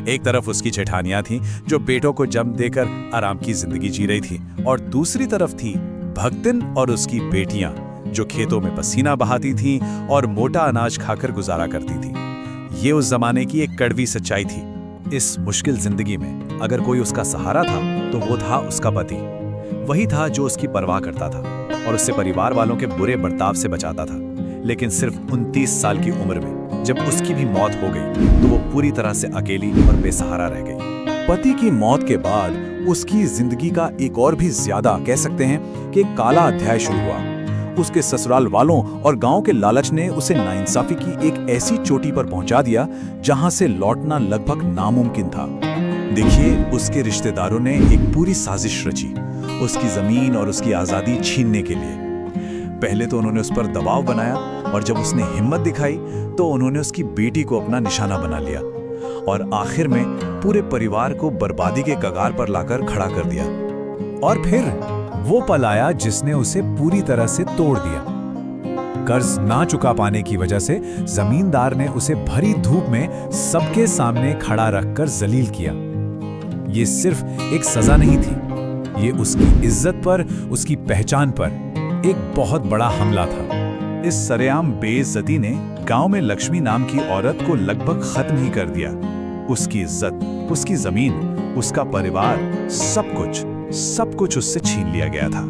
एक तरफ उसकी जेठानियां थीं जो बेटों को जन्म देकर आराम की जिंदगी जी रही थी, और दूसरी तरफ थी भगतिन और उसकी बेटियां जो खेतों में पसीना बहाती थीं और मोटा अनाज खाकर गुजारा करती थीं। ये उस जमाने की एक कड़वी सच्चाई थी। इस मुश्किल जिंदगी में अगर कोई उसका सहारा था तो वो था उसका पति। वही था जो उसकी परवाह करता था और उससे परिवार वालों के बुरे बर्ताव से बचाता था। लेकिन सिर्फ 29 साल की उम्र में जब उसकी भी मौत हो गई तो वो पूरी तरह से अकेली और बेसहारा रह गई। पति की मौत के बाद उसकी जिंदगी का एक और भी ज्यादा कह सकते हैं कि काला अध्याय शुरू हुआ। उसके ससुराल वालों और गांव के लालच ने उसे नाइंसाफी की एक ऐसी चोटी पर पहुंचा दिया जहां से लौटना लगभग नामुमकिन था। देखिए, उसके रिश्तेदारों ने एक पूरी साजिश रची उसकी जमीन और उसकी आजादी छीनने के लिए। पहले तो उन्होंने उस पर दबाव बनाया और जब उसने हिम्मत दिखाई तो उन्होंने उसकी बेटी को अपना निशाना बना लिया और आखिर में पूरे परिवार को बर्बादी के कगार पर लाकर खड़ा कर दिया। और फिर वो पल आया जिसने उसे पूरी तरह से तोड़ दिया। कर्ज ना चुका पाने की वजह से जमींदार ने उसे भरी धूप में सबके सामने खड़ा रखकर जलील किया। ये सिर्फ एक सजा नहीं थी, ये उसकी इज्जत पर, उसकी पहचान पर एक बहुत बड़ा हमला था। इस सरेआम बेइज्जती ने गांव में लक्ष्मी नाम की औरत को लगभग खत्म ही कर दिया। उसकी इज्जत, उसकी जमीन, उसका परिवार, सब कुछ उससे छीन लिया गया था।